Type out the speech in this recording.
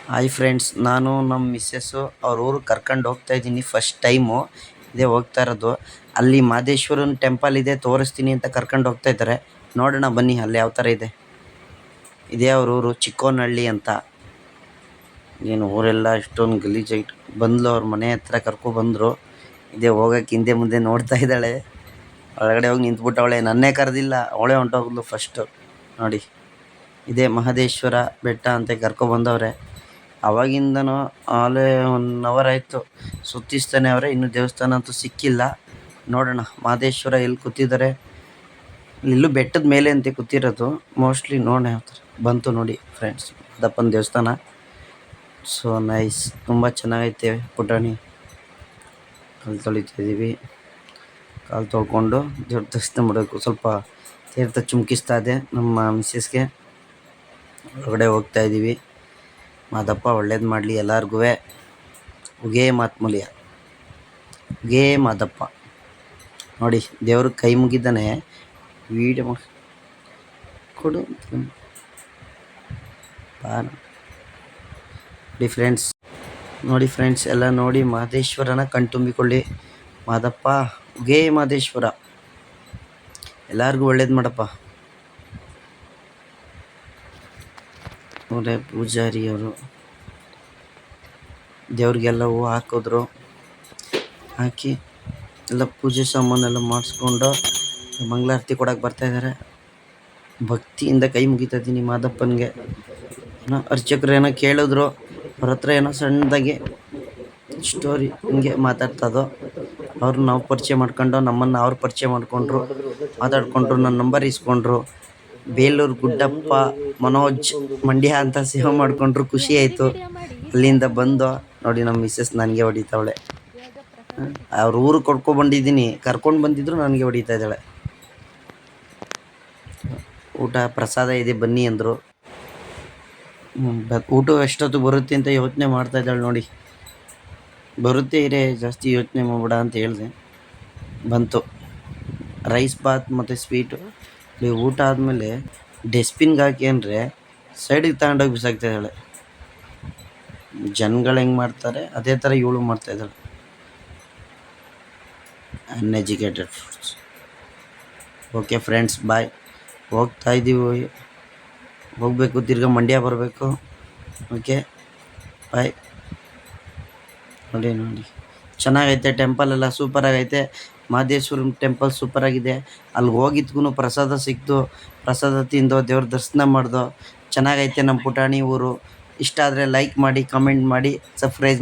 Hi friends, ನಾನು ನಮ್ಮ missus ಅವ್ರ ಊರಿಗೆ ಕರ್ಕೊಂಡು ಹೋಗ್ತಾ ಇದ್ದೀನಿ. ಫಸ್ಟ್ ಟೈಮು ಇದೇ ಹೋಗ್ತಾ ಇರೋದು. ಅಲ್ಲಿ ಮಾದೇಶ್ವರನ ಟೆಂಪಲ್ ಇದೆ, ತೋರಿಸ್ತೀನಿ ಅಂತ ಕರ್ಕೊಂಡು ಹೋಗ್ತಾ ಇದ್ದಾರೆ. ನೋಡೋಣ ಬನ್ನಿ ಅಲ್ಲಿ ಯಾವ ಥರ ಇದೆ. ಇದೇ ಅವ್ರ ಊರು ಚಿಕ್ಕೋನಹಳ್ಳಿ ಅಂತ. ಏನು ಊರೆಲ್ಲ ಇಷ್ಟೊಂದು ಗಲೀಜಾಗಿಟ್ಟು ಬಂದ್ಲು. ಅವ್ರ ಮನೆ ಹತ್ರ ಕರ್ಕೊಬಂದರು. ಇದೇ ಹೋಗೋಕ್ಕೆ ಹಿಂದೆ ಮುಂದೆ ನೋಡ್ತಾ ಇದ್ದಾಳೆ. ಒಳಗಡೆ ಹೋಗಿ ನಿಂತ್ಬಿಟ್ಟವಳೆ. ನನ್ನೇ ಕರೆದಿಲ್ಲ, ಅವಳೇ ಹೊಂಟೋಗ್ಲು ಫಸ್ಟು. ನೋಡಿ, ಇದೇ ಮಹದೇಶ್ವರ ಬೆಟ್ಟ ಅಂತ ಕರ್ಕೊಬಂದವ್ರೆ. ಅವಾಗಿಂದನೂ ಆಲೇ 1 ಅವರ್ ಆಯಿತು ಸುತ್ತಿಸ್ತಾನೆ ಅವರೇ, ಇನ್ನೂ ದೇವಸ್ಥಾನ ಅಂತೂ ಸಿಕ್ಕಿಲ್ಲ. ನೋಡೋಣ ಮಹದೇಶ್ವರ ಎಲ್ಲಿ ಕೂತಿದ್ದಾರೆ. ಇಲ್ಲೂ ಬೆಟ್ಟದ ಮೇಲೆ ಅಂತೆ ಕೂತಿರೋದು ಮೋಸ್ಟ್ಲಿ. ನೋಡೋಣ ಯಾವ ಥರ ಬಂತು ನೋಡಿ ಫ್ರೆಂಡ್ಸ್, ದಪ್ಪನ ದೇವಸ್ಥಾನ. ಸೊ ನೈಸ್, ತುಂಬ ಚೆನ್ನಾಗೈತೆ ಪುಟಾಣಿ. ಕಾಲು ತೊಳಿತಾಯಿದ್ದೀವಿ. ಕಾಲು ತೊಳ್ಕೊಂಡು ದೇವ್ರ ದರ್ಶನ ಮಾಡಬೇಕು. ಸ್ವಲ್ಪ ತೀರ್ಥ ಚುಮ್ಕಿಸ್ತಾ ಇದೆ ನಮ್ಮ ಮಿಸ್ಸಸ್ಗೆ. ಹೊರಗಡೆ ಹೋಗ್ತಾಯಿದ್ದೀವಿ. ಮಾದಪ್ಪ ಒಳ್ಳೇದು ಮಾಡಲಿ ಎಲ್ಲರಿಗೂ. ಉಗೇ ಮಾತ್ಮೂಲ್ಯ, ಉಗೇ ಮಾದಪ್ಪ. ನೋಡಿ, ದೇವ್ರ ಕೈ ಮುಗಿದ್ದಾನೆ. ವೀಡಿಯೋ ಕೊಡು ನೋಡಿ ಫ್ರೆಂಡ್ಸ್, ಎಲ್ಲ ನೋಡಿ ಮಹದೇಶ್ವರನ ಕಣ್ತುಂಬಿಕೊಳ್ಳಿ. ಮಾದಪ್ಪ ಉಗೇ ಮಹದೇಶ್ವರ, ಎಲ್ಲರಿಗೂ ಒಳ್ಳೇದು ಮಾಡಪ್ಪ. ಅವರೇ ಪೂಜಾರಿಯವರು. ದೇವ್ರಿಗೆಲ್ಲ ಹೂವು ಹಾಕಿದ್ರು. ಹಾಕಿ ಎಲ್ಲ ಪೂಜೆ ಸಾಮಾನೆಲ್ಲ ಮಾಡಿಸ್ಕೊಂಡು ಮಂಗಳಾರತಿ ಕೊಡೋಕೆ ಬರ್ತಾಯಿದ್ದಾರೆ. ಭಕ್ತಿಯಿಂದ ಕೈ ಮುಗಿತಾ ಇದ್ದೀನಿ ಮಾದಪ್ಪನಿಗೆ. ಏನೋ ಅರ್ಚಕರು ಏನೋ ಕೇಳಿದ್ರು, ಅವ್ರ ಹತ್ರ ಏನೋ ಸಣ್ಣದಾಗಿ ಸ್ಟೋರಿ ಹಿಂಗೆ ಮಾತಾಡ್ತದೋ. ಅವ್ರು ನಾವು ಪರಿಚಯ ಮಾಡ್ಕೊಂಡು, ನಮ್ಮನ್ನು ಅವ್ರು ಪರಿಚಯ ಮಾಡಿಕೊಂಡ್ರು, ಮಾತಾಡಿಕೊಂಡ್ರು, ನನ್ನ ನಂಬರ್ ಇಸ್ಕೊಂಡ್ರು. ಬೇಲೂರು ಗುಡ್ಡಪ್ಪ ಮನೋಜ್ ಮಂಡ್ಯ ಅಂತ ಸೇವ್ ಮಾಡಿಕೊಂಡ್ರು. ಖುಷಿ ಆಯಿತು. ಅಲ್ಲಿಂದ ಬಂದು ನೋಡಿ ನಮ್ಮ ಮಿಸ್ಸಸ್ ನನಗೆ ಹೊಡಿತಾವಳೆ. ಅವ್ರ ಊರಿಗೆ ಕರ್ಕೊಂಡು ಬಂದಿದ್ರು ನನಗೆ ಹೊಡಿತಾ ಇದ್ದಾಳೆ. ಊಟ ಪ್ರಸಾದ ಇದೆ ಬನ್ನಿ ಅಂದರು. ಊಟ ಎಷ್ಟೊತ್ತು ಬರುತ್ತೆ ಅಂತ ಯೋಚನೆ ಮಾಡ್ತಾ ಇದ್ದಾಳೆ ನೋಡಿ. ಬರುತ್ತೆ ಇರೇ, ಜಾಸ್ತಿ ಯೋಚನೆ ಮಾಡಬೇಡ ಅಂತ ಹೇಳಿದೆ. ಬಂತು ರೈಸ್ ಬಾತ್ ಮತ್ತು ಸ್ವೀಟು. ಊಟ ಆದಮೇಲೆ ಡಸ್ಟ್ಬಿನ್ಗೆ ಹಾಕಿ ಅಂದರೆ ಸೈಡಿಗೆ ತಗೊಂಡೋಗಿ ಬಿಸಾಕ್ತಾ ಇದ್ದಾಳೆ. ಜನಗಳು ಹೆಂಗೆ ಮಾಡ್ತಾರೆ ಅದೇ ಥರ ಇವಳು ಮಾಡ್ತಾಯಿದ್ದಾಳೆ. Uneducated fruits. Okay friends, bye. ಹೋಗ್ತಾಯಿದ್ದೀವಿ, ಹೋಗಬೇಕು, ತಿರ್ಗಾ ಮಂಡ್ಯ ಬರಬೇಕು. Okay bye. ನೋಡಿ ಚೆನ್ನಾಗೈತೆ ಟೆಂಪಲ್ ಎಲ್ಲ, ಸೂಪರಾಗೈತೆ. ಮಹದೇಶ್ವರನ ಟೆಂಪಲ್ ಸೂಪರಾಗಿದೆ. ಅಲ್ಲಿ ಹೋಗಿದ್ಗೂ ಪ್ರಸಾದ ಸಿಕ್ತು. ಪ್ರಸಾದ ತಿಂದು ದೇವ್ರ ದರ್ಶನ ಮಾಡ್ದೋ. ಚೆನ್ನಾಗೈತೆ ನಮ್ಮ ಪುಟಾಣಿ ಊರು. ಇಷ್ಟ ಆದರೆ ಲೈಕ್ ಮಾಡಿ, ಕಮೆಂಟ್ ಮಾಡಿ, ಸಬ್ಸ್ಕ್ರೈಬ್ ಮಾಡಿ.